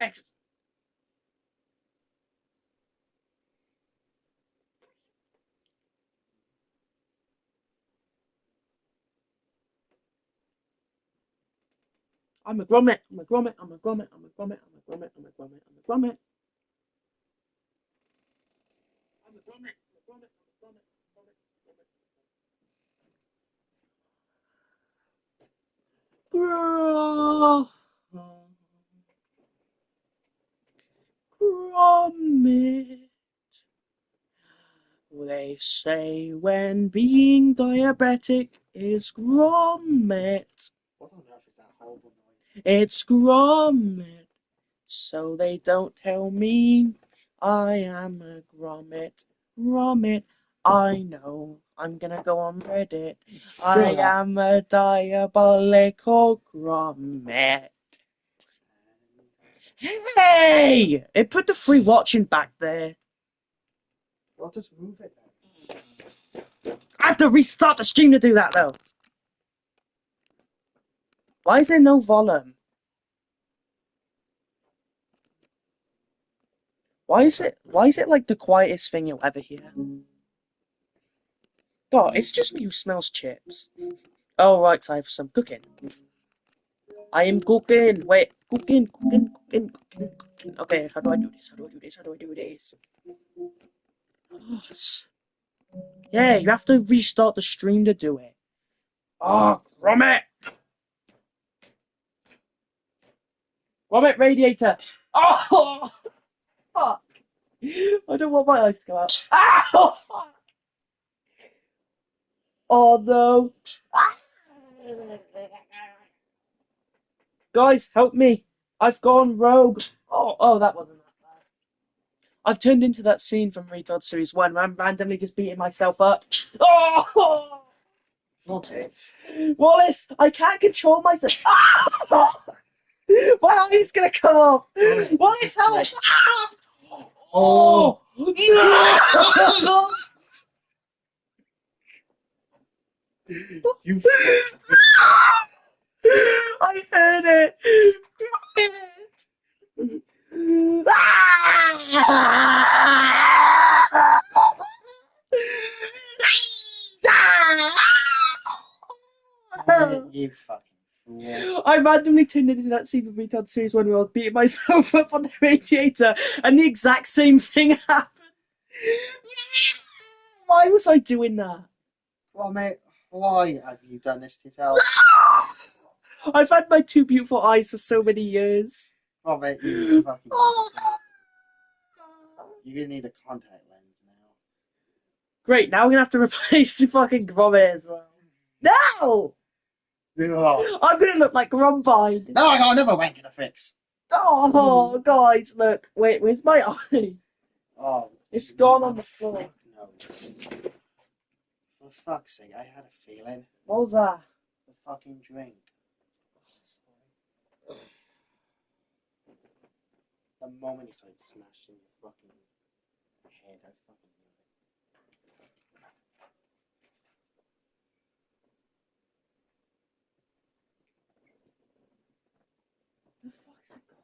X. I'm a grommet. I'm a grommet. I'm a grommet. I'm a grommet. I'm a grommet. I'm a grommet. I'm a grommet. I'm a grommet. I'm a grommet. I'm a grommet. Grommet. Grommet. They say when being diabetic is grommet. What on earth is that horrible noise? It's grommet. So they don't tell me I am a grommet. Grommet. I know. I'm gonna go on Reddit. I am a diabolical grommet. Hey! It put the free watching back there. Well, just move it then. I have to restart the stream to do that though. Why is there no volume? Why is it like the quietest thing you'll ever hear? God, it's just me who smells chips. Oh right, I have some cooking. I am cooking. Wait, cooking. Okay, how do I do this? How do I do this? How do I do this? Yeah, you have to restart the stream to do it. Oh, grommet! Grommet radiator! Oh, fuck! I don't want my eyes to go out. Ow! Oh no! Guys, help me! I've gone rogue. Oh, that wasn't that bad. I've turned into that scene from Retard Series 1 where I'm randomly just beating myself up. Oh! Stop it. Wallace, I can't control myself. Ah! My eye's gonna come off. Wallace, help! Oh! No! You. I heard it. You fucking fool. I randomly turned into that scene from Retard Series 1 where I was beating myself up on the radiator and the exact same thing happened. Why was I doing that? Well, mate, why have you done this to yourself? I've had my two beautiful eyes for so many years. Well, mate, you fucking. You're gonna need a contact lens now. Great, now we're gonna have to replace the fucking grommet as well. No! Oh. I'm gonna look like Grumbine. Now I got another wanker to fix. Oh, guys, look. Wait, where's my eye? Oh. It's gone on the floor. No. For fuck's sake, I had a feeling. What was that? The fucking drink. The moment you started smashing your fucking head, I fucking knew it. The fuck's that gone?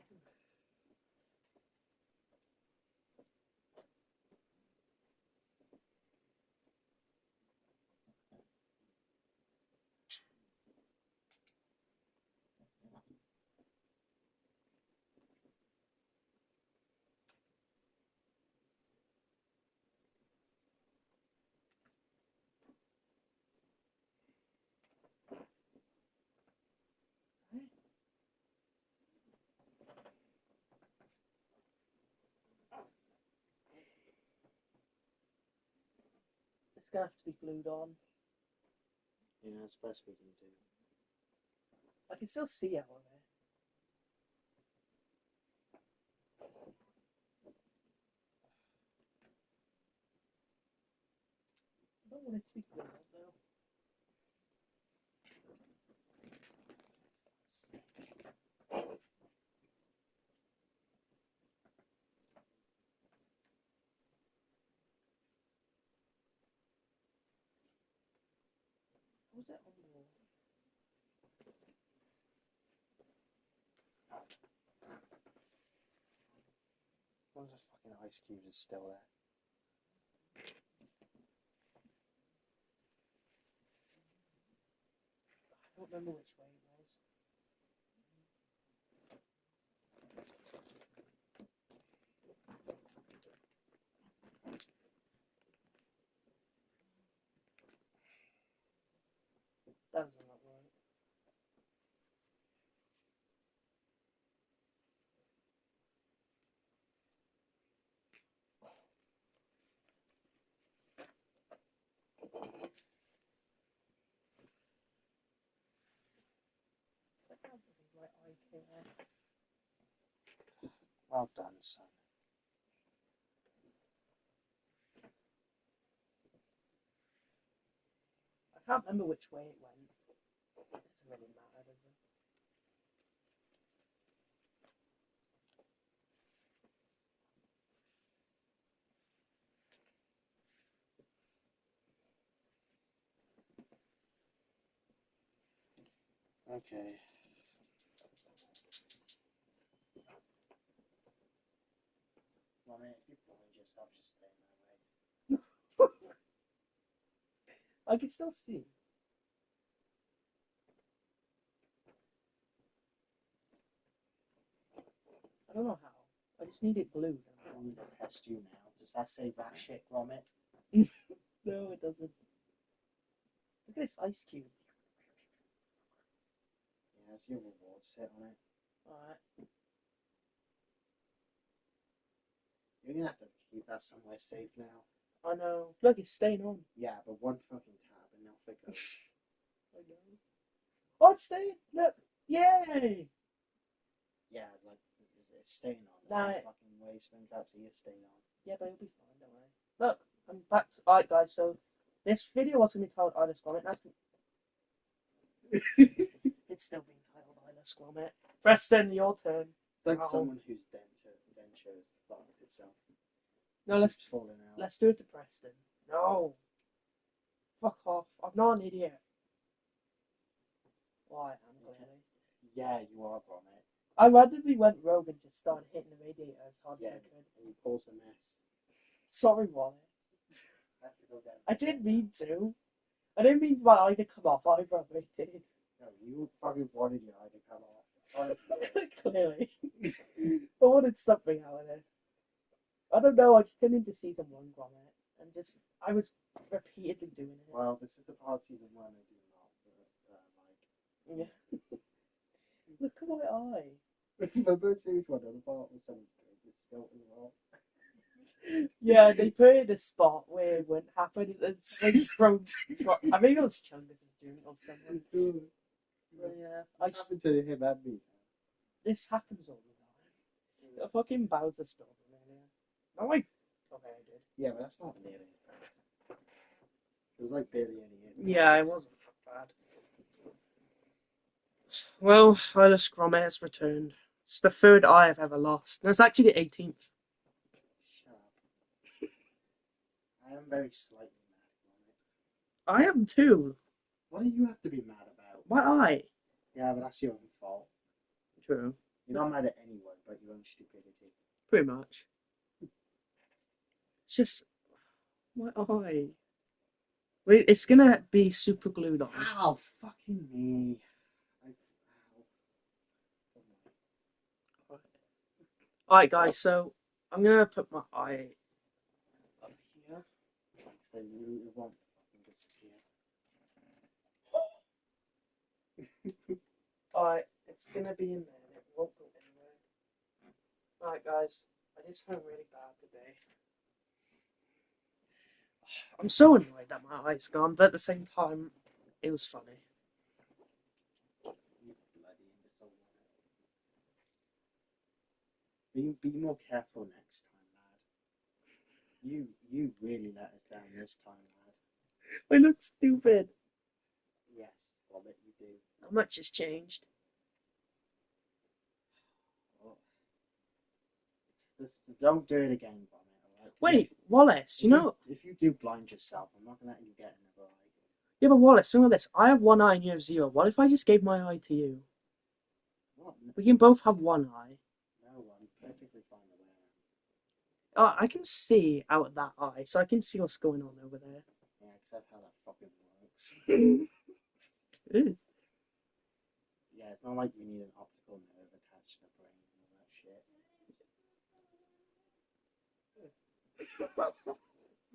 It's gonna have to be glued on. Yeah, that's the best we can do. I can still see out of it. I don't want it to be glued on though. What was that on the wall? One of the fucking ice cubes is still there. I don't remember which way it was. That doesn't look right. I can't believe my eye came out. Well done, son. I can't remember which way it went. It doesn't really matter, does it? Okay. Well, I mean, if you blind yourself, just stay in that way. I can still see. I don't know how. I just need it glued. I need to test you now. Does that say that shit vomit? No, it doesn't. Look at this ice cube. Yeah, it's your reward. Sit on it. Alright. You're gonna have to keep that somewhere safe now. I know. Look, it's staying on. Yeah, but one fucking tab and off it goes. I know. Oh, it's staying. Look. Yay! Yeah, like it's staying on. Nah. There's no fucking way spring traps here staying on. Yeah, but it'll be fine, don't worry. Look, I'm back to... Alright, guys, so this video was going to be titled Isla Squamit. That's... It's still being titled Isla Squamit. Preston, your turn. It's like Oh. someone whose denture has fucked itself. No, let's It's falling out. let's do it to Preston. No. Fuck off. I'm not an idiot. Why, I'm clearly. Yeah, you are, Gromit. I randomly went rogue and just started hitting the radiator as hard Yeah, as I could. and you caused a mess. Sorry, Wallace. I have to go down. I didn't mean to. I didn't mean my eye to come off either, but it did. No, you fucking wanted your eye to come off. Sorry. Clearly. I wanted something out of it. I don't know, I just turned into season 1 Gromit. And just, I was repeatedly doing it. Well, this is the part of season 1 I do not like. Yeah. Look at my eye. Remember series 1, the part where someone's drink is spilled as well? Yeah, they put it in a spot where it wouldn't happen. It's like thrown. I think it was Chungus' drink or something. But yeah, What happened to him and me? This happens all the time. A fucking Bowser spilled it earlier. No, okay, I did. Yeah, but that's not nearly. It was like barely any. Yeah, it wasn't bad. Well, Isla Squamit has returned. It's the third eye I've ever lost. No, it's actually the 18th. Shut up. I am very slightly mad, I am too. What do you have to be mad about? My eye. Yeah, but that's your own fault. True. You're not mad at anyone but your own stupidity. Pretty much. It's just my eye. Wait, it's gonna be super glued on. Ow, fucking me. Alright, guys, so I'm gonna put my eye up here. So it won't fucking disappear. Alright, it's gonna be in there and it won't go anywhere. Alright, guys, I did something really bad today. I'm so annoyed that my eye's gone, but at the same time, it was funny. You bloody imbecile. Be more careful next time, lad. You really let us down this time, lad. I look stupid. Yes, Robert, you do. How much has changed? Don't do it again, Bonnet, alright? Wait, Wallace, you know... If you do blind yourself, I'm not going to let you get another eye. Yeah, but Wallace, think about this. I have one eye and you have 0. What if I just gave my eye to you? What? We can both have one eye. No, I'm perfectly fine the way I am. Oh, I can see out of that eye, so I can see what's going on over there. Yeah, because that's how that fucking works. It is. Yeah, it's not like you need an optical nerve attached to the brain and all that shit.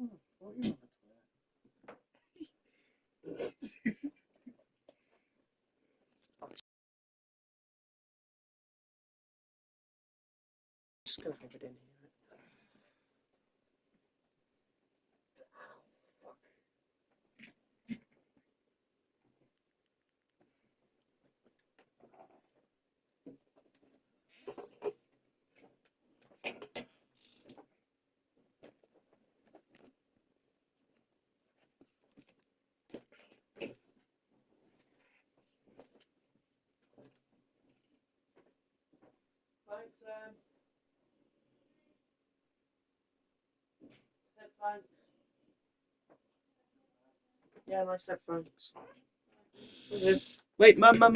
Oh, what are you on the toilet? Just gonna have it in here. Thanks, said thanks. Yeah, and I said thanks. Wait, mum. My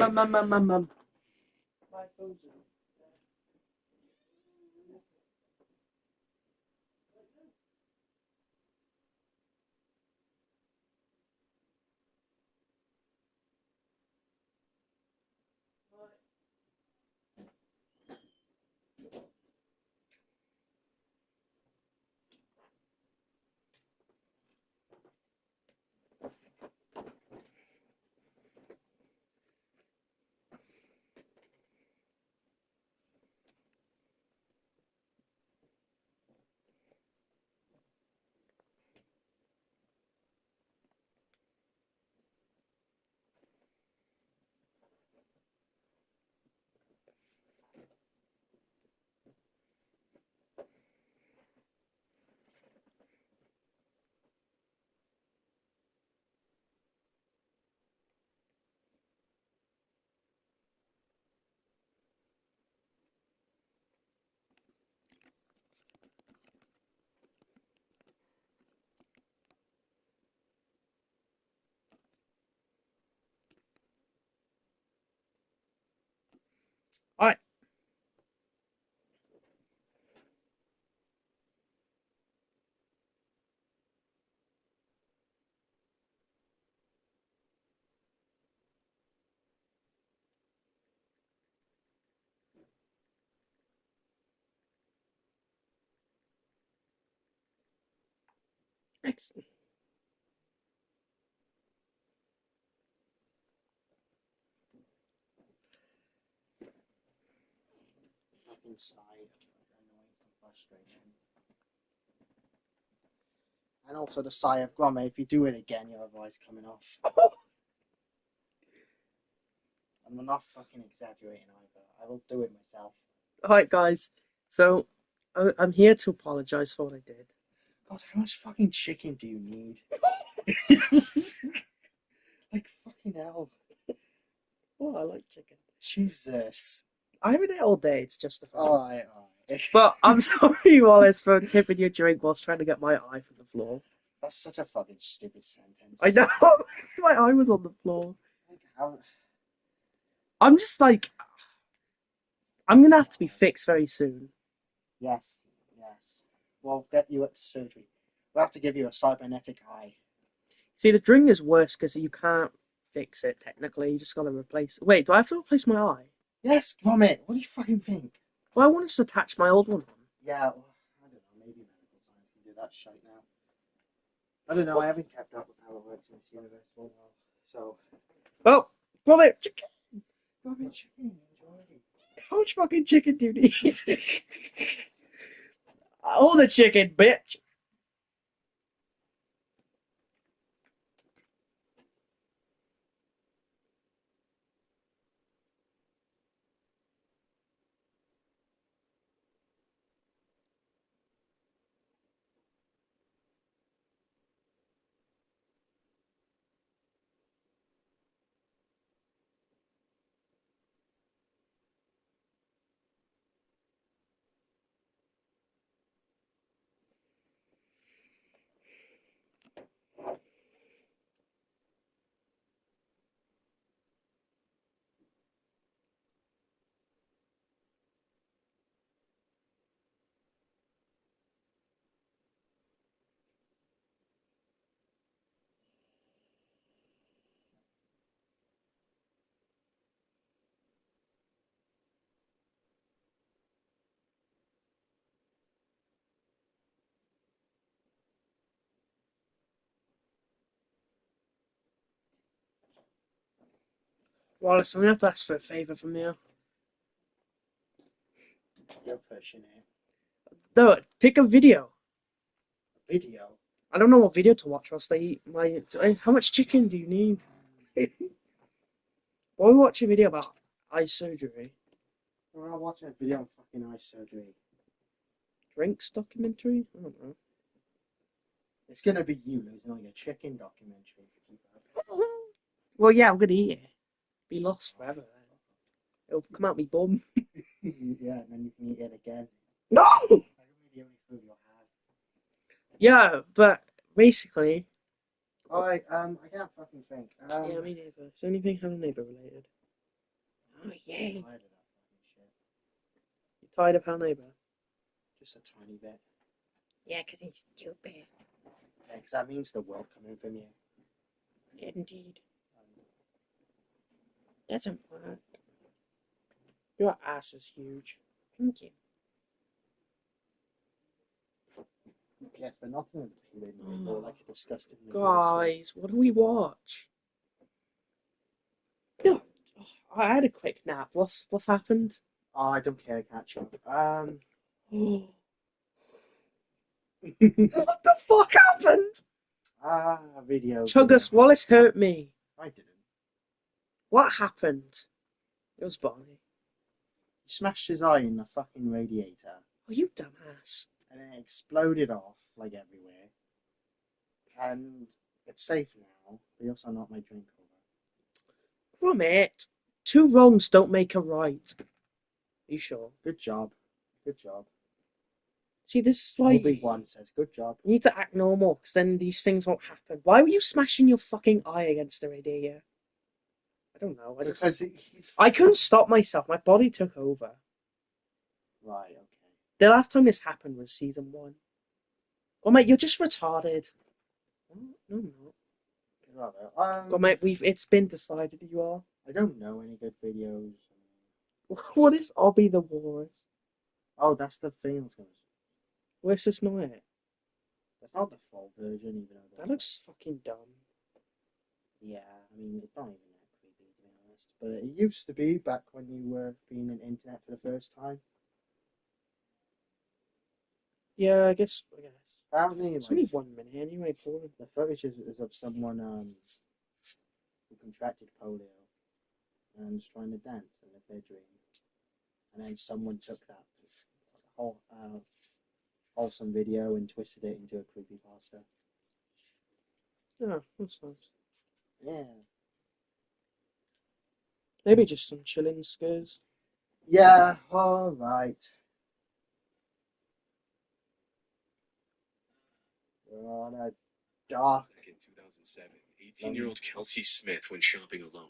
phone's in. All right. Excellent. Fucking sigh of annoyance and frustration. And also the sigh of grummer, if you do it again, your voice coming off. I'm not fucking exaggerating either. I will do it myself. All right, guys. So I'm here to apologize for what I did. God, how much fucking chicken do you need? Like fucking hell. Oh, I like chicken. Jesus. I haven't ate all day. It's just the fact. Alright. But I'm sorry, Wallace, for tipping your drink whilst trying to get my eye from the floor. That's such a fucking stupid sentence. I know. My eye was on the floor. Like, how... I'm just like, I'm gonna have to be fixed very soon. Yes, yes. We'll get you up to surgery. We'll have to give you a cybernetic eye. See, the drink is worse because you can't fix it technically. You just gotta replace. Wait, do I have to replace my eye? Yes, vomit. What do you fucking think? Well, I want to just attach my old one on. Yeah, well, I don't know. Maybe medical science can do that shite now. I don't know. I haven't kept up with how it works in this universe for a while. So, Well, vomit chicken. vomit chicken. Enjoy. How much fucking chicken do you need? All the chicken, bitch. Wallace, I'm gonna have to ask for a favour from you. You're pushing it. No, pick a video. Video. I don't know what video to watch whilst I eat my. How much chicken do you need? Why we watch a video about eye surgery? We're all watching a video on fucking eye surgery. Drinks documentary? I don't know. It's gonna be you losing all your chicken documentary. Well, yeah, I'm gonna eat it. Be lost forever then. It'll come out me bum. Yeah, and then you can eat it again. No! I don't really only food you'll have. Yeah, but basically. Alright, I can't fucking think. Yeah, me neither. Is anything Hello Neighbor related? Oh, yay. I'm tired of that fucking shit. You tired of Hello Neighbor? Just a tiny bit. Yeah, 'cause he's stupid. Yeah, 'cause that means the world coming from you. Indeed. Doesn't work. Your ass is huge. Thank you. Yes, but not in a way, more like a disgusting. Guys, what do we watch? Yeah, I had a quick nap. What's happened? Oh, I don't care, catch up. What the fuck happened? Video. Chuggus Wallace hurt me. I didn't. What happened? It was Barney. He smashed his eye in the fucking radiator. Oh, you dumbass. And then it exploded off, like, everywhere. And it's safe now. But also not my drink over. From it. Two wrongs don't make a right. Are you sure? Good job. Good job. See, this is why Obi-Wan says, good job. you need to act normal, because then these things won't happen. Why were you smashing your fucking eye against the radiator? I don't know. I couldn't stop myself. My body took over. Right, okay. The last time this happened was season 1. Oh, mate, you're just retarded. No, I'm not. Oh, mate, it's been decided that you are. I don't know any good videos. What is Obby the Walrus? Oh, that's the thing I was going to say. Where's this not it? That's not the full version, even though That looks fucking dumb. Yeah, I mean, it's not even that creepy, to be honest. But it used to be back when you were being on internet for the first time. Yeah, I guess. Apparently, It's like, only 1 minute anyway, Paul. the footage is of someone who contracted polio and was trying to dance in their bedroom. And then someone took that whole wholesome video and twisted it into a creepypasta. Yeah, that's nice. Yeah. Maybe just some chilling scares. Yeah, alright. We're on a dark. Back in 2007, 18-year-old Kelsey Smith went shopping alone.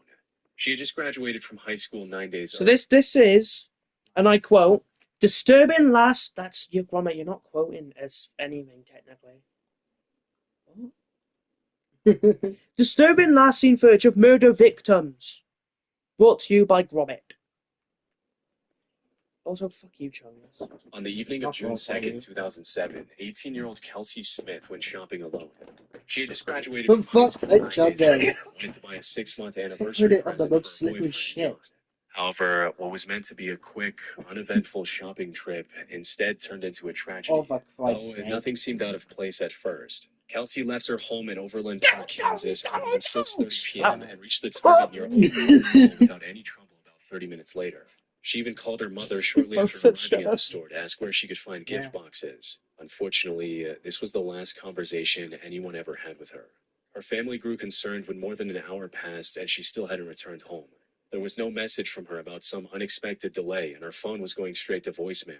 She had just graduated from high school 9 days So earlier. this is, and I quote, disturbing last. That's your grammar. You're not quoting as anything technically. What? Disturbing last seen footage of murder victims. Brought to you by Gromit. Also, fuck you, Charles. On the evening of June 2nd, 2007, 18-year-old Kelsey Smith went shopping alone. She had just graduated from high school 9 days earlier and wanted to buy a 6-month anniversary present for her boyfriend, John. However, what was meant to be a quick, uneventful shopping trip instead turned into a tragedy. Nothing seemed out of place at first. Kelsey left her home in Overland Park, Kansas around 6:30 p.m. and reached the Target near Old without any trouble about 30 minutes later. She even called her mother shortly after arriving at the store to ask where she could find gift boxes. Unfortunately, this was the last conversation anyone ever had with her. Her family grew concerned when more than an hour passed and she still hadn't returned home. There was no message from her about some unexpected delay, and her phone was going straight to voicemail.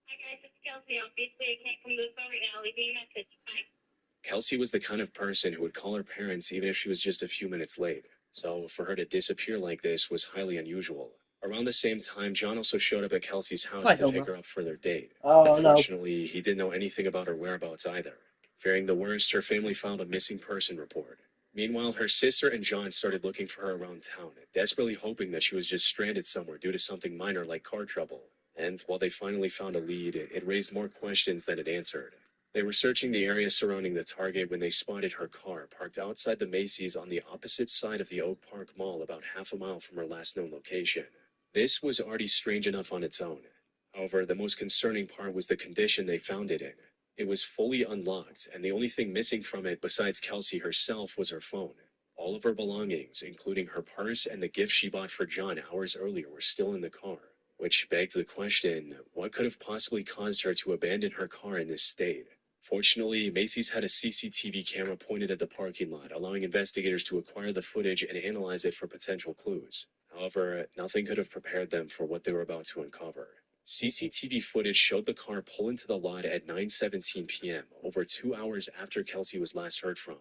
Hi guys, it's Kelsey. Obviously, I can't come to the phone right now. Leave me a message. Bye. Kelsey was the kind of person who would call her parents even if she was just a few minutes late, so for her to disappear like this was highly unusual. Around the same time, John also showed up at Kelsey's house to pick her up for their date. Unfortunately, he didn't know anything about her whereabouts either. Fearing the worst, her family filed a missing person report. Meanwhile, her sister and John started looking for her around town, desperately hoping that she was just stranded somewhere due to something minor like car trouble. And while they finally found a lead, it raised more questions than it answered. They were searching the area surrounding the target when they spotted her car parked outside the Macy's on the opposite side of the Oak Park Mall about half a mile from her last known location. This was already strange enough on its own. However, the most concerning part was the condition they found it in. It was fully unlocked, and the only thing missing from it besides Kelsey herself was her phone. All of her belongings, including her purse and the gift she bought for John hours earlier, were still in the car, which begged the question, what could have possibly caused her to abandon her car in this state? Fortunately, Macy's had a CCTV camera pointed at the parking lot, allowing investigators to acquire the footage and analyze it for potential clues. However, nothing could have prepared them for what they were about to uncover. CCTV footage showed the car pull into the lot at 9:17 p.m., over 2 hours after Kelsey was last heard from.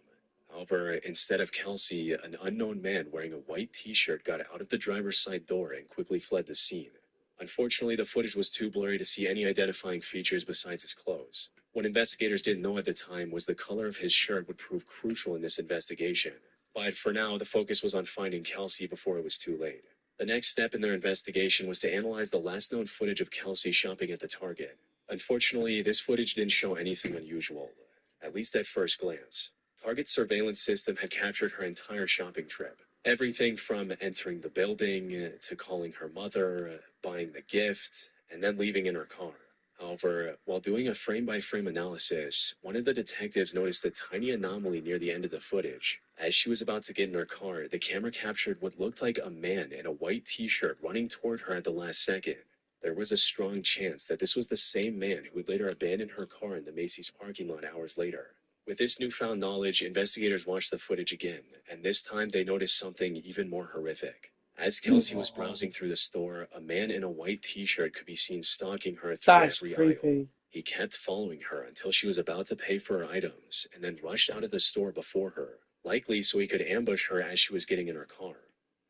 However, instead of Kelsey, an unknown man wearing a white t-shirt got out of the driver's side door and quickly fled the scene. Unfortunately, the footage was too blurry to see any identifying features besides his clothes. What investigators didn't know at the time was the color of his shirt would prove crucial in this investigation. But for now, the focus was on finding Kelsey before it was too late. The next step in their investigation was to analyze the last known footage of Kelsey shopping at the Target. Unfortunately, this footage didn't show anything unusual, at least at first glance. Target's surveillance system had captured her entire shopping trip. Everything from entering the building to calling her mother, buying the gift, and then leaving in her car. However, while doing a frame-by-frame analysis, one of the detectives noticed a tiny anomaly near the end of the footage. As she was about to get in her car, the camera captured what looked like a man in a white t-shirt running toward her at the last second. There was a strong chance that this was the same man who would later abandon her car in the Macy's parking lot hours later. With this newfound knowledge, investigators watched the footage again, and this time they noticed something even more horrific. As Kelsey was browsing through the store, a man in a white t-shirt could be seen stalking her through That's every creepy. aisle. He kept following her until she was about to pay for her items, and then rushed out of the store before her, likely so he could ambush her as she was getting in her car.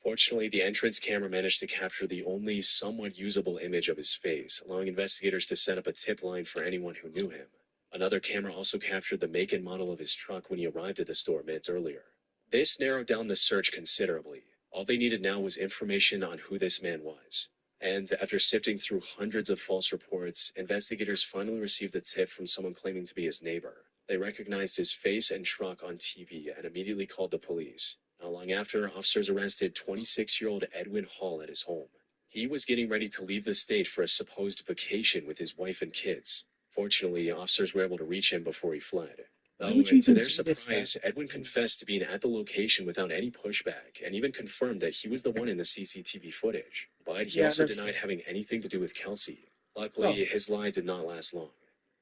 Fortunately, the entrance camera managed to capture the only somewhat usable image of his face, allowing investigators to set up a tip line for anyone who knew him. Another camera also captured the make and model of his truck when he arrived at the store minutes earlier. This narrowed down the search considerably. All they needed now was information on who this man was. And after sifting through hundreds of false reports, investigators finally received a tip from someone claiming to be his neighbor. They recognized his face and truck on TV and immediately called the police. Not long after, officers arrested 26-year-old Edwin Hall at his home. He was getting ready to leave the state for a supposed vacation with his wife and kids. Fortunately, officers were able to reach him before he fled. Why Though, would you to even their do this then? surprise, Edwin confessed to being at the location without any pushback and even confirmed that he was the one in the CCTV footage. But he Yeah, also no denied shit. having anything to do with Kelsey. Luckily, his lie did not last long.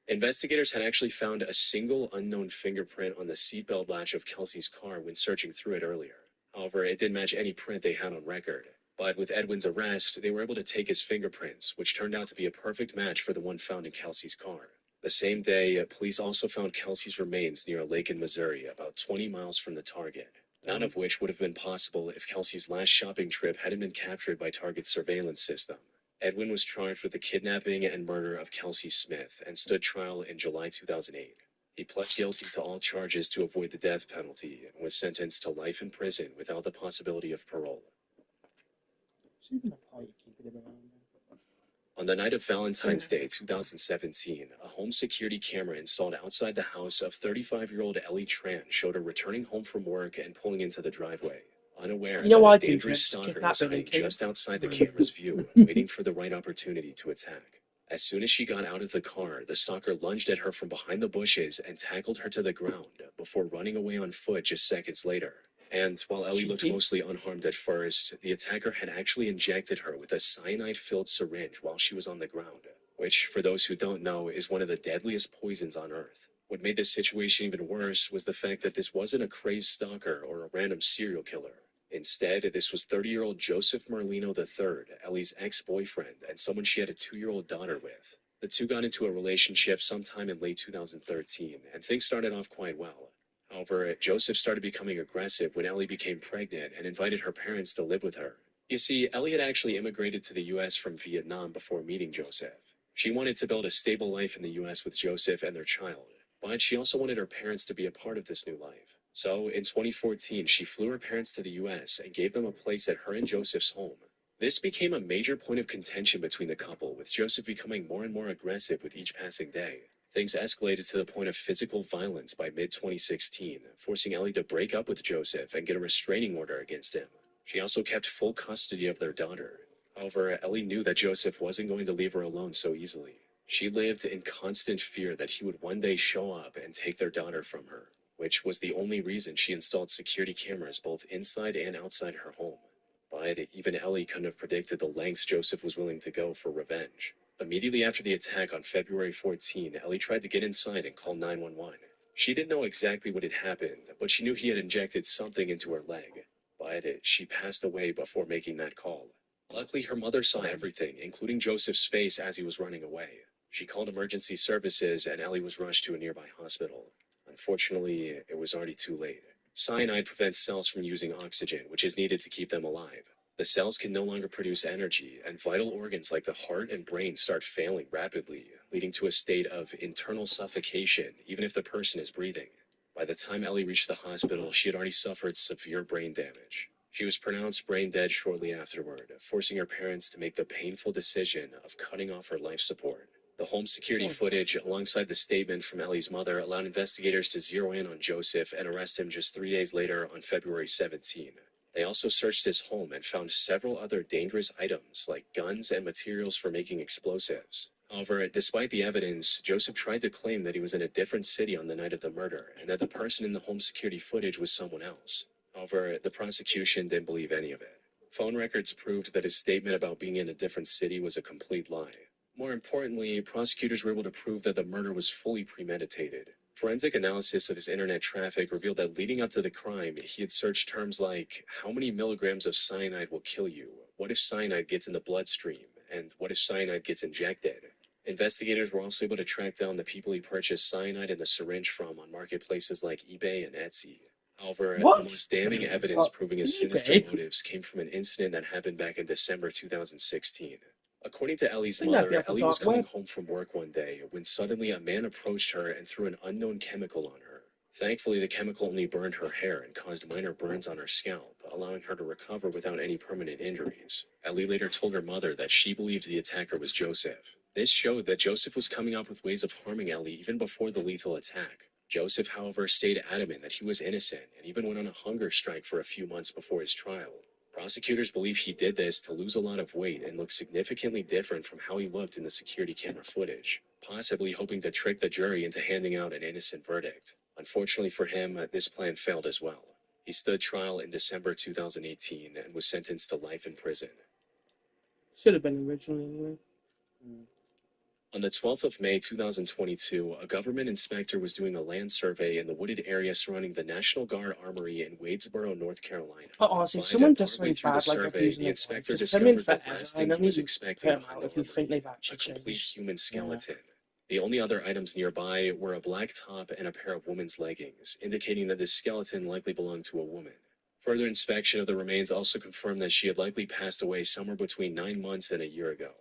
Investigators had actually found a single unknown fingerprint on the seatbelt latch of Kelsey's car when searching through it earlier. However, it didn't match any print they had on record. But with Edwin's arrest, they were able to take his fingerprints, which turned out to be a perfect match for the one found in Kelsey's car. The same day, police also found Kelsey's remains near a lake in Missouri, about 20 miles from the Target. None of which would have been possible if Kelsey's last shopping trip hadn't been captured by Target's surveillance system. Edwin was charged with the kidnapping and murder of Kelsey Smith and stood trial in July 2008. He pled guilty to all charges to avoid the death penalty and was sentenced to life in prison without the possibility of parole. Even a party keeping him around there. On the night of Valentine's Day 2017, a home security camera installed outside the house of 35-year-old Ellie Tran showed her returning home from work and pulling into the driveway, unaware You know that what a I do, dangerous Jess? stalker Kidnap was him and hiding kill him. just outside the camera's view, waiting for the right opportunity to attack. As soon as she got out of the car, the stalker lunged at her from behind the bushes and tackled her to the ground before running away on foot just seconds later. And while Ellie looked Cheeky. mostly unharmed at first, the attacker had actually injected her with a cyanide-filled syringe while she was on the ground, which, for those who don't know, is one of the deadliest poisons on Earth. What made this situation even worse was the fact that this wasn't a crazed stalker or a random serial killer. Instead, this was 30-year-old Joseph Merlino III, Ellie's ex-boyfriend, and someone she had a 2-year-old daughter with. The two got into a relationship sometime in late 2013, and things started off quite well. However, Joseph started becoming aggressive when Ellie became pregnant and invited her parents to live with her. You see, Ellie had actually immigrated to the U.S. from Vietnam before meeting Joseph. She wanted to build a stable life in the U.S. with Joseph and their child, but she also wanted her parents to be a part of this new life. So, in 2014, she flew her parents to the U.S. and gave them a place at her and Joseph's home. This became a major point of contention between the couple, with Joseph becoming more and more aggressive with each passing day. Things escalated to the point of physical violence by mid-2016, forcing Ellie to break up with Joseph and get a restraining order against him. She also kept full custody of their daughter. However, Ellie knew that Joseph wasn't going to leave her alone so easily. She lived in constant fear that he would one day show up and take their daughter from her, which was the only reason she installed security cameras both inside and outside her home. But even Ellie couldn't have predicted the lengths Joseph was willing to go for revenge. Immediately after the attack on February 14, Ellie tried to get inside and call 911. She didn't know exactly what had happened, but she knew he had injected something into her leg. But she passed away before making that call. Luckily, her mother saw everything, including Joseph's face as he was running away. She called emergency services and Ellie was rushed to a nearby hospital. Unfortunately, it was already too late. Cyanide prevents cells from using oxygen, which is needed to keep them alive. The cells can no longer produce energy, and vital organs like the heart and brain start failing rapidly, leading to a state of internal suffocation, even if the person is breathing. By the time Ellie reached the hospital, she had already suffered severe brain damage. She was pronounced brain dead shortly afterward, forcing her parents to make the painful decision of cutting off her life support. The home security footage, alongside the statement from Ellie's mother, allowed investigators to zero in on Joseph and arrest him just 3 days later on February 17. They also searched his home and found several other dangerous items like guns and materials for making explosives. However, despite the evidence, Joseph tried to claim that he was in a different city on the night of the murder and that the person in the home security footage was someone else. However, the prosecution didn't believe any of it. Phone records proved that his statement about being in a different city was a complete lie. More importantly, prosecutors were able to prove that the murder was fully premeditated. Forensic analysis of his internet traffic revealed that leading up to the crime, he had searched terms like, how many milligrams of cyanide will kill you? What if cyanide gets in the bloodstream? And what if cyanide gets injected? Investigators were also able to track down the people he purchased cyanide and the syringe from on marketplaces like eBay and Etsy. However, the What? most damning evidence proving his sinister eBay? motives came from an incident that happened back in December 2016. According to Ellie's I think that'd be mother, off the Ellie was dark coming web. home from work one day when suddenly a man approached her and threw an unknown chemical on her. Thankfully, the chemical only burned her hair and caused minor burns on her scalp, allowing her to recover without any permanent injuries. Ellie later told her mother that she believed the attacker was Joseph. This showed that Joseph was coming up with ways of harming Ellie even before the lethal attack. Joseph, however, stayed adamant that he was innocent and even went on a hunger strike for a few months before his trial. Prosecutors believe he did this to lose a lot of weight and look significantly different from how he looked in the security camera footage, possibly hoping to trick the jury into handing out an innocent verdict. Unfortunately for him, this plan failed as well. He stood trial in December 2018 and was sentenced to life in prison. Should have been originally anyway. On the 12th of May 2022, a government inspector was doing a land survey in the wooded area surrounding the National Guard Armory in Wadesboro, North Carolina. But honestly, if But someone does partway something through the bad like survey, abusing the their wife, inspector just put them in discovered the forever last and thing he only was put expecting them to out find if you think they've a actually complete changed. human skeleton. The only other items nearby were a black top and a pair of women's leggings, indicating that this skeleton likely belonged to a woman. Further inspection of the remains also confirmed that she had likely passed away somewhere between 9 months and a year ago.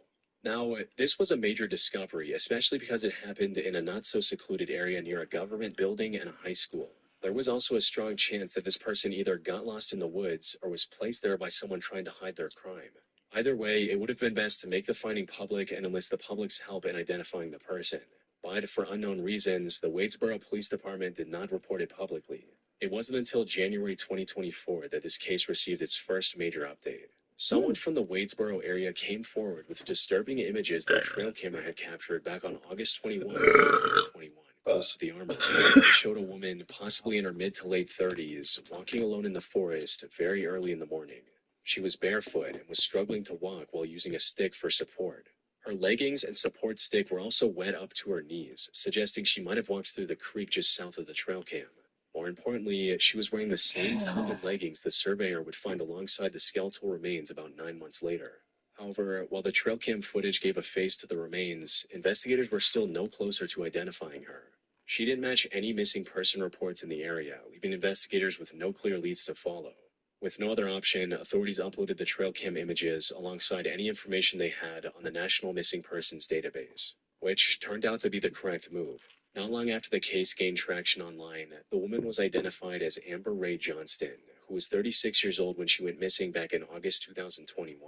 Now, this was a major discovery, especially because it happened in a not-so-secluded area near a government building and a high school. There was also a strong chance that this person either got lost in the woods or was placed there by someone trying to hide their crime. Either way, it would have been best to make the finding public and enlist the public's help in identifying the person. But for unknown reasons, the Wadesboro Police Department did not report it publicly. It wasn't until January 2024 that this case received its first major update. Someone from the Wadesboro area came forward with disturbing images that a trail camera had captured back on August 21, 2021, close to the armory. It showed a woman, possibly in her mid to late 30s, walking alone in the forest very early in the morning. She was barefoot and was struggling to walk while using a stick for support. Her leggings and support stick were also wet up to her knees, suggesting she might have walked through the creek just south of the trail cam. More importantly, she was wearing the same top and leggings the surveyor would find alongside the skeletal remains about 9 months later. However, while the trail cam footage gave a face to the remains, investigators were still no closer to identifying her. She didn't match any missing person reports in the area, leaving investigators with no clear leads to follow. With no other option, authorities uploaded the trail cam images alongside any information they had on the National Missing Persons database, which turned out to be the correct move. Not long after the case gained traction online, the woman was identified as Amber Ray Johnston, who was 36 years old when she went missing back in August 2021.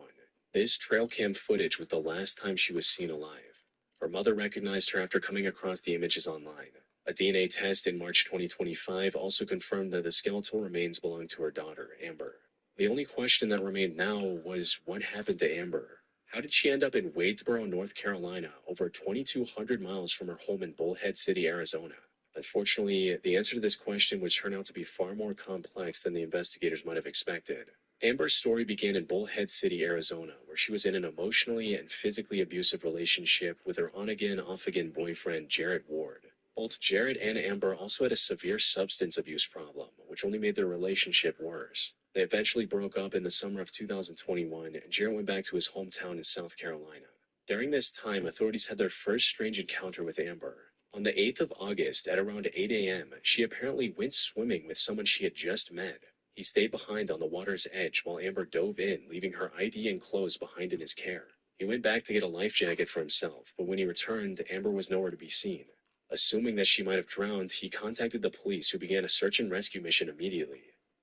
This trail cam footage was the last time she was seen alive. Her mother recognized her after coming across the images online. A DNA test in March 2025 also confirmed that the skeletal remains belonged to her daughter, Amber. The only question that remained now was what happened to Amber? How did she end up in Wadesboro, North Carolina, over 2,200 miles from her home in Bullhead City, Arizona? Unfortunately, the answer to this question would turn out to be far more complex than the investigators might have expected. Amber's story began in Bullhead City, Arizona, where she was in an emotionally and physically abusive relationship with her on-again, off-again boyfriend, Jarrett Ward. Both Jarrett and Amber also had a severe substance abuse problem, which only made their relationship worse. They eventually broke up in the summer of 2021, and Jarrett went back to his hometown in South Carolina. During this time, authorities had their first strange encounter with Amber. On the 8th of August, at around 8 a.m., she apparently went swimming with someone she had just met. He stayed behind on the water's edge while Amber dove in, leaving her ID and clothes behind in his care. He went back to get a life jacket for himself, but when he returned, Amber was nowhere to be seen. Assuming that she might have drowned, he contacted the police, who began a search and rescue mission immediately.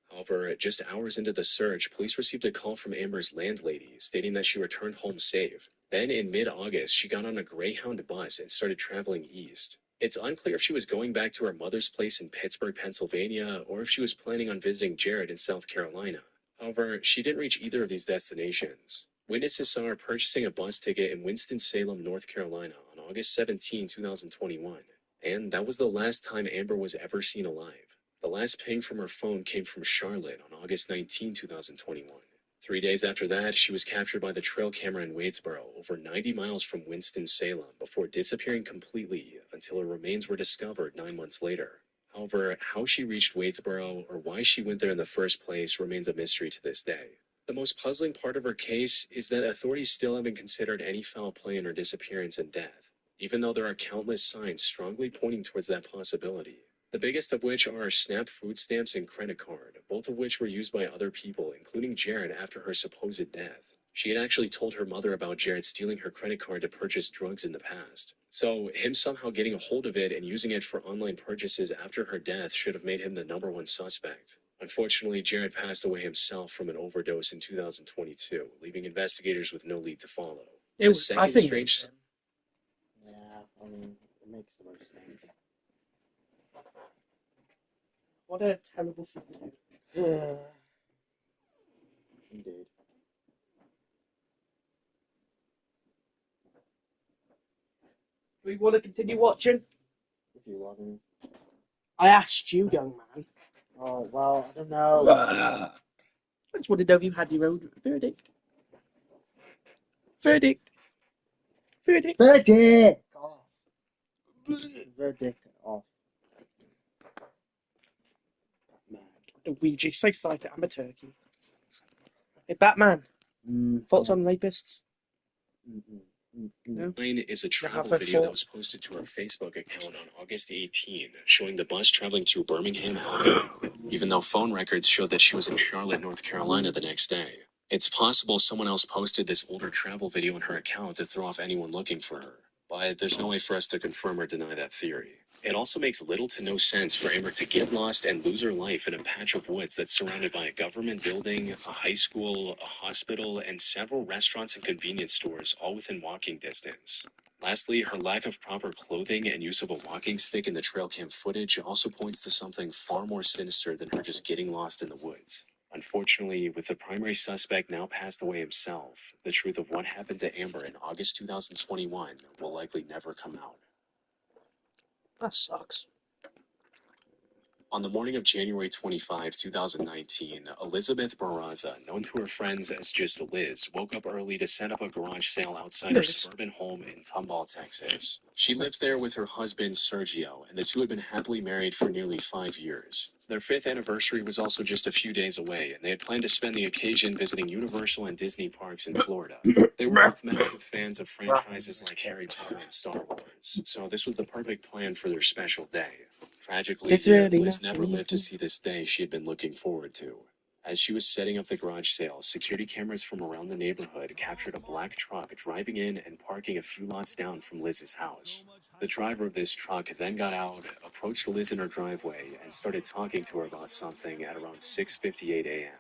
However, just hours into the search, police received a call from Amber's landlady stating that she returned home safe. Then, in mid-August, she got on a Greyhound bus and started traveling east. It's unclear if she was going back to her mother's place in Pittsburgh, Pennsylvania, or if she was planning on visiting Jarrett in South Carolina. However, she didn't reach either of these destinations. Witnesses saw her purchasing a bus ticket in Winston-Salem, North Carolina on August 17, 2021. And that was the last time Amber was ever seen alive. The last ping from her phone came from Charlotte on August 19, 2021. 3 days after that, she was captured by the trail camera in Wadesboro, over 90 miles from Winston-Salem, before disappearing completely until her remains were discovered 9 months later. However, how she reached Wadesboro or why she went there in the first place remains a mystery to this day. The most puzzling part of her case is that authorities still haven't considered any foul play in her disappearance and death, even though there are countless signs strongly pointing towards that possibility. The biggest of which are her SNAP food stamps and credit card, both of which were used by other people, including Jarrett, after her supposed death. She had actually told her mother about Jarrett stealing her credit card to purchase drugs in the past. So, him somehow getting a hold of it and using it for online purchases after her death should have made him the #1 suspect. Unfortunately, Jarrett passed away himself from an overdose in 2022, leaving investigators with no lead to follow. It was, I think it was him. Yeah, I mean, it makes the most sense. What a terrible thing to do. Indeed. Do we want to continue watching? If you want to. I asked you, young man. Oh, well, I don't know. I just wanted to know if you had your own verdict. Verdict. Verdict off. Verdict off. Batman. The Ouija side to I'm a turkey. Hey, Batman. Thoughts on rapists? No? Mine is a travel have video that thought. was posted to her Facebook account on August 18, showing the bus traveling through Birmingham, Alabama, even though phone records showed that she was in Charlotte, North Carolina the next day. It's possible someone else posted this older travel video on her account to throw off anyone looking for her, but there's no way for us to confirm or deny that theory. It also makes little to no sense for Amber to get lost and lose her life in a patch of woods that's surrounded by a government building, a high school, a hospital, and several restaurants and convenience stores, all within walking distance. Lastly, her lack of proper clothing and use of a walking stick in the trail cam footage also points to something far more sinister than her just getting lost in the woods. Unfortunately, with the primary suspect now passed away himself, the truth of what happened to Amber in August 2021 will likely never come out. That sucks. On the morning of January 25, 2019, Elizabeth Barraza, known to her friends as just Liz, woke up early to set up a garage sale outside her suburban home in Tomball, Texas. She lived there with her husband, Sergio, and the two had been happily married for nearly 5 years. Their 5th anniversary was also just a few days away, and they had planned to spend the occasion visiting Universal and Disney parks in Florida. They were both massive fans of franchises like Harry Potter and Star Wars, so this was the perfect plan for their special day. Tragically, It's really Liz not never lived to easy. see this day she had been looking forward to. As she was setting up the garage sale, security cameras from around the neighborhood captured a black truck driving in and parking a few lots down from Liz's house. The driver of this truck then got out, approached Liz in her driveway, and started talking to her about something at around 6:58 a.m.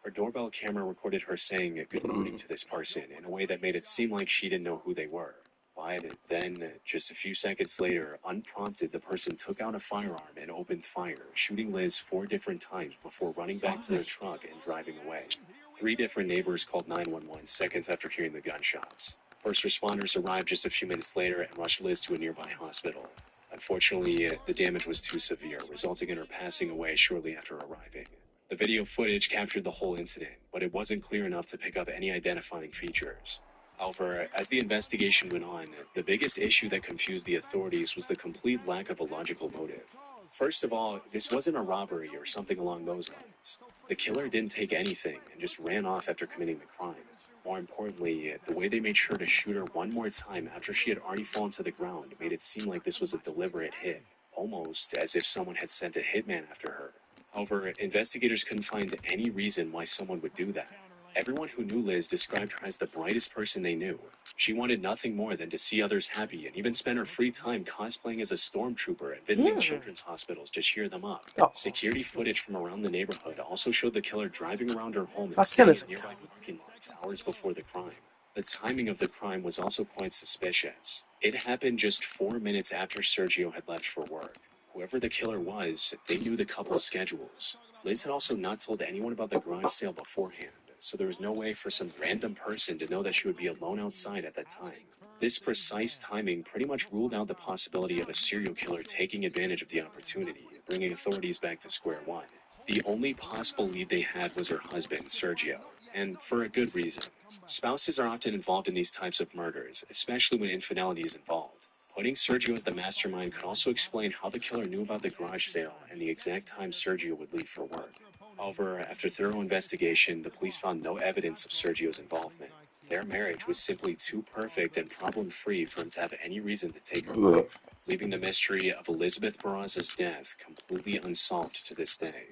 Her doorbell camera recorded her saying good morning to this person in a way that made it seem like she didn't know who they were. But then, just a few seconds later, unprompted, the person took out a firearm and opened fire, shooting Liz 4 different times before running back to their truck and driving away. 3 different neighbors called 911 seconds after hearing the gunshots. First responders arrived just a few minutes later and rushed Liz to a nearby hospital. Unfortunately, the damage was too severe, resulting in her passing away shortly after arriving. The video footage captured the whole incident, but it wasn't clear enough to pick up any identifying features. However, as the investigation went on, the biggest issue that confused the authorities was the complete lack of a logical motive. First of all, this wasn't a robbery or something along those lines. The killer didn't take anything and just ran off after committing the crime. More importantly, the way they made sure to shoot her one more time after she had already fallen to the ground made it seem like this was a deliberate hit, almost as if someone had sent a hitman after her. However, investigators couldn't find any reason why someone would do that. Everyone who knew Liz described her as the brightest person they knew. She wanted nothing more than to see others happy and even spent her free time cosplaying as a stormtrooper and visiting children's hospitals to cheer them up. Security footage from around the neighborhood also showed the killer driving around her home and staying in nearby parking lots hours before the crime. The timing of the crime was also quite suspicious. It happened just 4 minutes after Sergio had left for work. Whoever the killer was, they knew the couple's schedules. Liz had also not told anyone about the garage sale beforehand, so there was no way for some random person to know that she would be alone outside at that time. This precise timing pretty much ruled out the possibility of a serial killer taking advantage of the opportunity, bringing authorities back to square one. The only possible lead they had was her husband, Sergio, and for a good reason. Spouses are often involved in these types of murders, especially when infidelity is involved. Putting Sergio as the mastermind could also explain how the killer knew about the garage sale and the exact time Sergio would leave for work. However, after thorough investigation, the police found no evidence of Sergio's involvement. Their marriage was simply too perfect and problem-free for him to have any reason to take her life, leaving the mystery of Elizabeth Barraza's death completely unsolved to this day.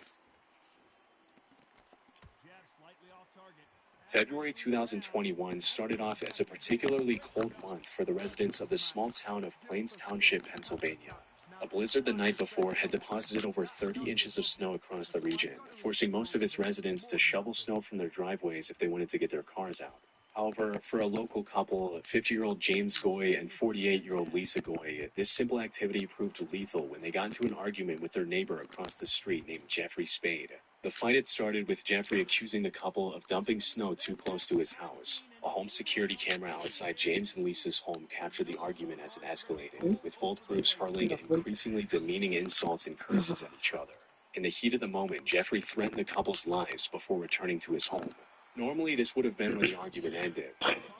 February 2021 started off as a particularly cold month for the residents of the small town of Plains Township, Pennsylvania. A blizzard the night before had deposited over 30 inches of snow across the region, forcing most of its residents to shovel snow from their driveways if they wanted to get their cars out. However, for a local couple, 50-year-old James Goy and 48-year-old Lisa Goy, this simple activity proved lethal when they got into an argument with their neighbor across the street named Jeffrey Spade. The fight had started with Jeffrey accusing the couple of dumping snow too close to his house. A home security camera outside James and Lisa's home captured the argument as it escalated, with both groups hurling increasingly demeaning insults and curses at each other. In the heat of the moment, Jeffrey threatened the couple's lives before returning to his home. Normally, this would have been where the argument ended.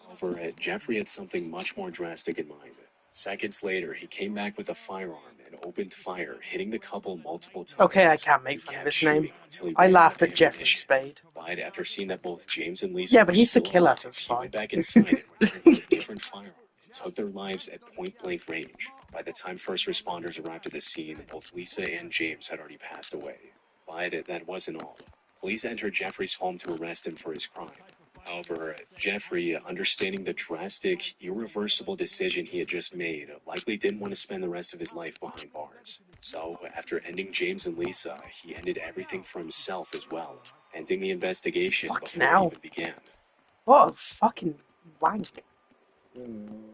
However, Jeffrey had something much more drastic in mind. Seconds later, he came back with a firearm and opened fire, hitting the couple multiple times. Okay, I can't make fun of his name. I laughed at Jeffrey Spade. But after seeing that both James and Lisa Yeah, but he's the killer, so it's he went fine. back inside and returned with a different firearm, took their lives at point-blank range. By the time first responders arrived at the scene, both Lisa and James had already passed away. But that wasn't all. Police entered Jeffrey's home to arrest him for his crime. However, Jeffrey, understanding the drastic, irreversible decision he had just made, likely didn't want to spend the rest of his life behind bars. So, after ending James and Lisa, he ended everything for himself as well, ending the investigation Fucking before it hell. even began. What a fucking wank.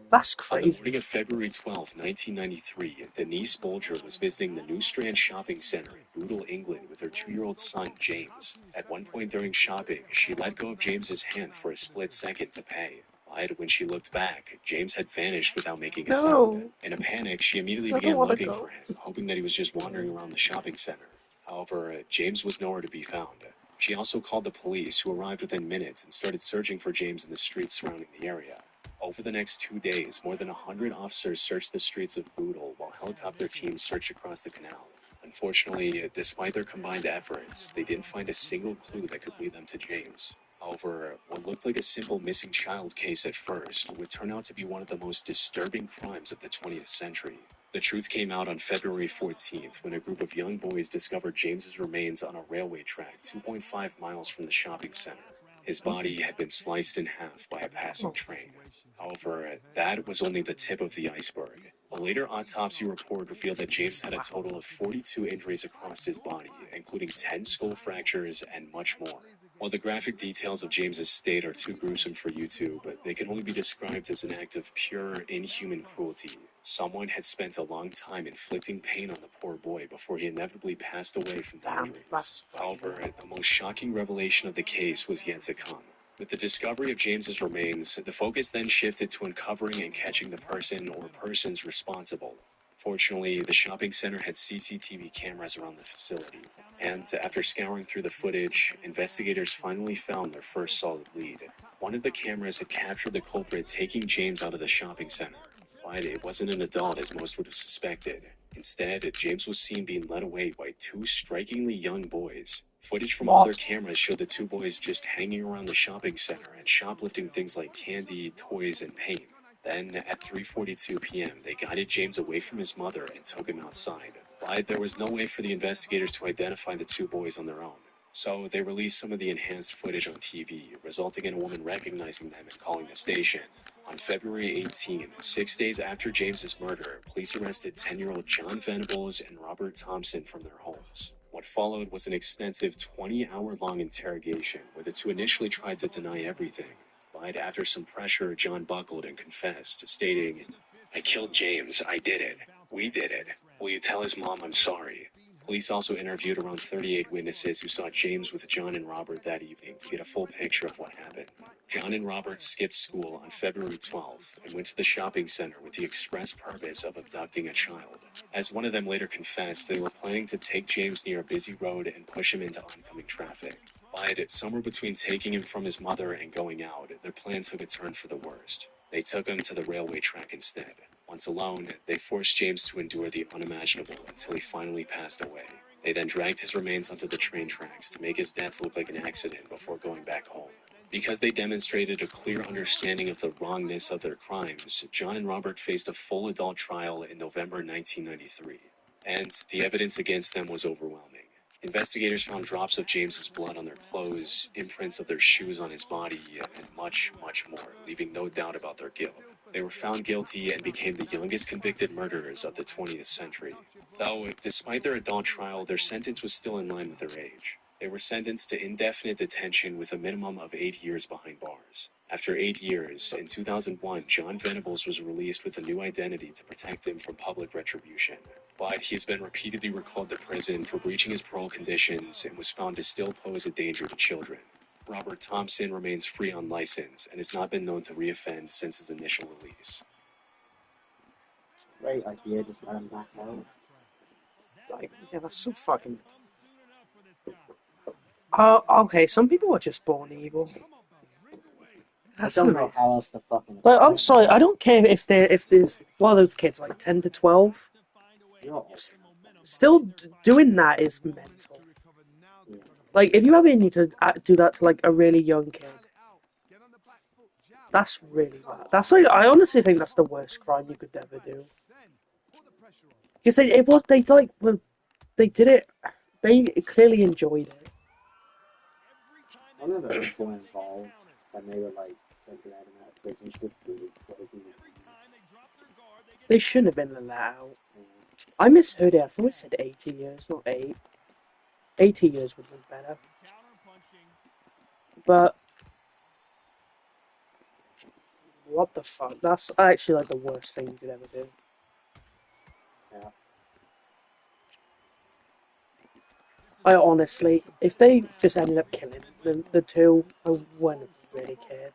That's On the crazy. morning of February 12, 1993, Denise Bolger was visiting the New Strand Shopping Center in Bootle, England with her 2-year-old son, James. At one point during shopping, she let go of James's hand for a split second to pay. But when she looked back, James had vanished without making a sound. In a panic, she immediately began looking for him, hoping that he was just wandering around the shopping center. However, James was nowhere to be found. She also called the police, who arrived within minutes and started searching for James in the streets surrounding the area. Over the next 2 days, more than 100 officers searched the streets of Bootle, while helicopter teams searched across the canal. Unfortunately, despite their combined efforts, they didn't find a single clue that could lead them to James. However, what looked like a simple missing child case at first would turn out to be one of the most disturbing crimes of the 20th century. The truth came out on February 14th when a group of young boys discovered James's remains on a railway track 2.5 miles from the shopping center. His body had been sliced in half by a passing train. However, that was only the tip of the iceberg. A later autopsy report revealed that James had a total of 42 injuries across his body, including 10 skull fractures and much more. While the graphic details of James's state are too gruesome for YouTube, they can only be described as an act of pure, inhuman cruelty. Someone had spent a long time inflicting pain on the poor boy before he inevitably passed away from the Damn, injuries. that's However, fucking the most shocking revelation of the case was yet to come. With the discovery of James's remains, the focus then shifted to uncovering and catching the person or persons responsible. Fortunately, the shopping center had CCTV cameras around the facility, and after scouring through the footage, investigators finally found their first solid lead. One of the cameras had captured the culprit taking James out of the shopping center, but it wasn't an adult as most would have suspected. Instead, James was seen being led away by two strikingly young boys. Footage from other cameras showed the two boys just hanging around the shopping center and shoplifting things like candy, toys, and paint. Then, at 3:42 p.m., they guided James away from his mother and took him outside. But there was no way for the investigators to identify the two boys on their own. So they released some of the enhanced footage on TV, resulting in a woman recognizing them and calling the station. On February 18, 6 days after James's murder, police arrested 10-year-old John Venables and Robert Thompson from their homes. What followed was an extensive 20-hour-long interrogation, where the two initially tried to deny everything. But after some pressure, John buckled and confessed, stating, "I killed James. I did it. We did it. Will you tell his mom I'm sorry?" Police also interviewed around 38 witnesses who saw James with John and Robert that evening to get a full picture of what happened. John and Robert skipped school on February 12th and went to the shopping center with the express purpose of abducting a child. As one of them later confessed, they were planning to take James near a busy road and push him into oncoming traffic. But somewhere between taking him from his mother and going out, their plan took a turn for the worst. They took him to the railway track instead. Once alone, they forced James to endure the unimaginable until he finally passed away. They then dragged his remains onto the train tracks to make his death look like an accident before going back home. Because they demonstrated a clear understanding of the wrongness of their crimes, John and Robert faced a full adult trial in November 1993. And the evidence against them was overwhelming. Investigators found drops of James's blood on their clothes, imprints of their shoes on his body, and much, much more, leaving no doubt about their guilt. They were found guilty and became the youngest convicted murderers of the 20th century. Though, despite their adult trial, their sentence was still in line with their age. They were sentenced to indefinite detention with a minimum of 8 years behind bars. After 8 years, in 2001, John Venables was released with a new identity to protect him from public retribution. But he has been repeatedly recalled to prison for breaching his parole conditions and was found to still pose a danger to children. Robert Thompson remains free on license and has not been known to reoffend since his initial release. Great idea, just let him back out. like, yeah, that's so fucking. Okay, some people are just born evil. I That's don't the know reason. how else to fucking Like, I'm explain sorry, I don't care if there's one of those kids like 10 to 12. it. You're Still doing that is mental. yeah. Like, if you ever need to do that to like a really young kid, that's really bad. That's like, I honestly think that's the worst crime you could ever do. Because they did it. They clearly enjoyed it. I remember people involved when they were like taking out of prison should be They shouldn't have been let out. I misheard it. I thought it said 80 years, not 8. 80 years would have been better. But what the fuck? That's actually like the worst thing you could ever do. Yeah. I honestly, if they just ended up killing the two, I wouldn't have really cared.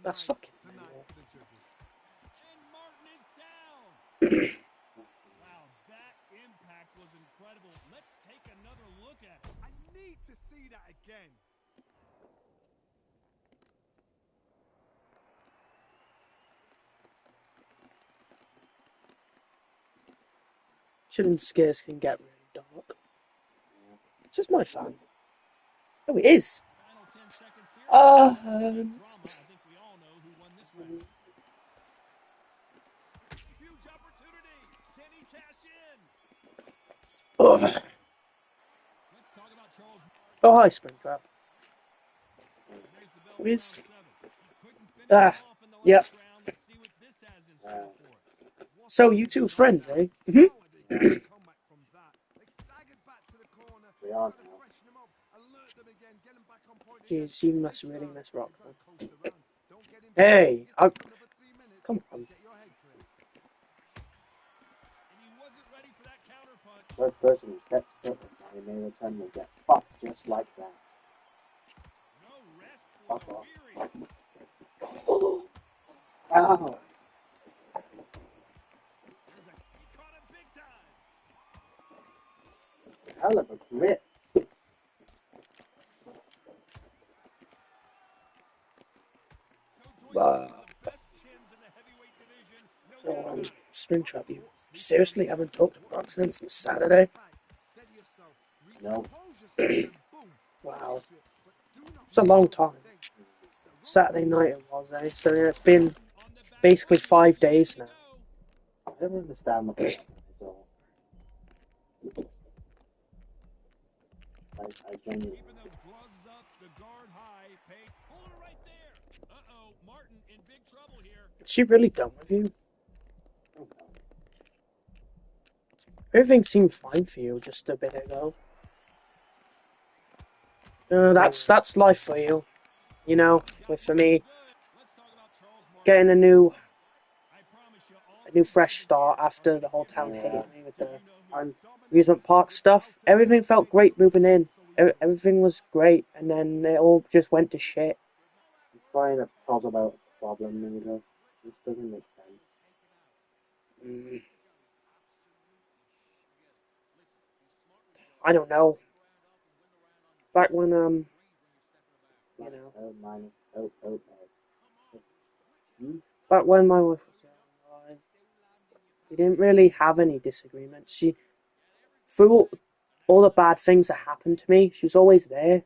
That's fucking mental. Wow, that impact was incredible. Let's take another look at it. I need to see that again. Children's scares can get really dark. It's just my fan. Oh, it is. Final 10 seconds here. Drama. I think we all know who won this round. Huge opportunity. Can he cash in? Oh, Let's talk about Charles. oh hi, Springtrap. There's the bell for Whiz. round 7. Couldn't finish Ah, it off in the yep. last round. Let's see what this has in store for us. So you two friends, eh? Mm-hmm. We are now. Jeez, you must really miss Roxanne. Hey, come on. First person who sets foot in my return will get fucked just like that. Fuck off. Ow! Hell of a grip. So, Springtrap, you seriously haven't talked to Roxanne since Saturday? No. Wow. It's a long time. Saturday night it was, eh? So yeah, it's been basically 5 days now. I don't understand what the problem is all. I genuinely. Keeping those gloves up, the guard high, hold it right there. Uh-oh, Martin in big trouble here. Is she really done with you? Everything seemed fine for you just a bit ago. That's life for you. You know, for me, getting a new fresh start after the whole town hated me with the amusement park stuff. Everything felt great moving in. Everything was great, and then it all just went to shit. I'm trying to talk about a problem, Nigga. This doesn't make sense. I don't know. Back when you know, back when my wife was alive, we didn't really have any disagreements. She, through all the bad things that happened to me, she was always there,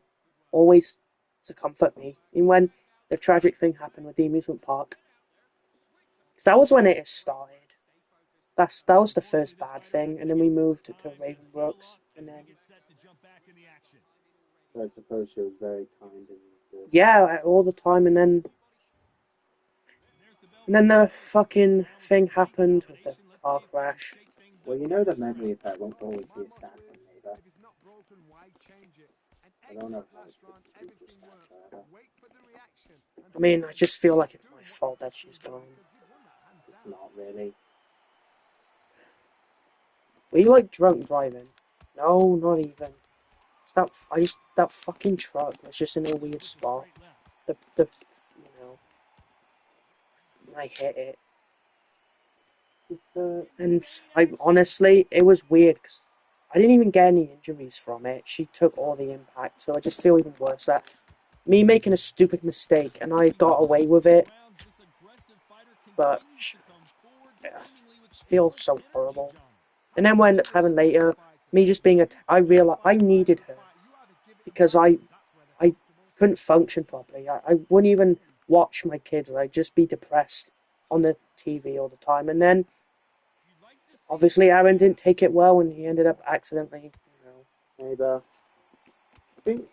always to comfort me. And when the tragic thing happened with the amusement park, because that was when it started. That was the first bad thing, and then we moved to Ravenbrooks, and then So I suppose she was very kind and good. yeah, all the time, and then the fucking thing happened with the car crash. Well, you know the memory of that won't always be a sad one, neighbor. I don't know how it's supposed to be just sad forever. I mean, I just feel like it's my fault that she's gone. It's not really. Were you like drunk driving? No, not even. That fucking truck was just in a weird spot. The you know, and I hit it. And I honestly, it was weird because I didn't even get any injuries from it. She took all the impact, so I just feel even worse that me making a stupid mistake and I got away with it. But yeah, I just feel so horrible. And then what ended up happening later, me just being I realized I needed her because I couldn't function properly. I wouldn't even watch my kids. I'd just be depressed on the TV all the time. And then obviously Aaron didn't take it well, and he ended up accidentally, Neighbor, I think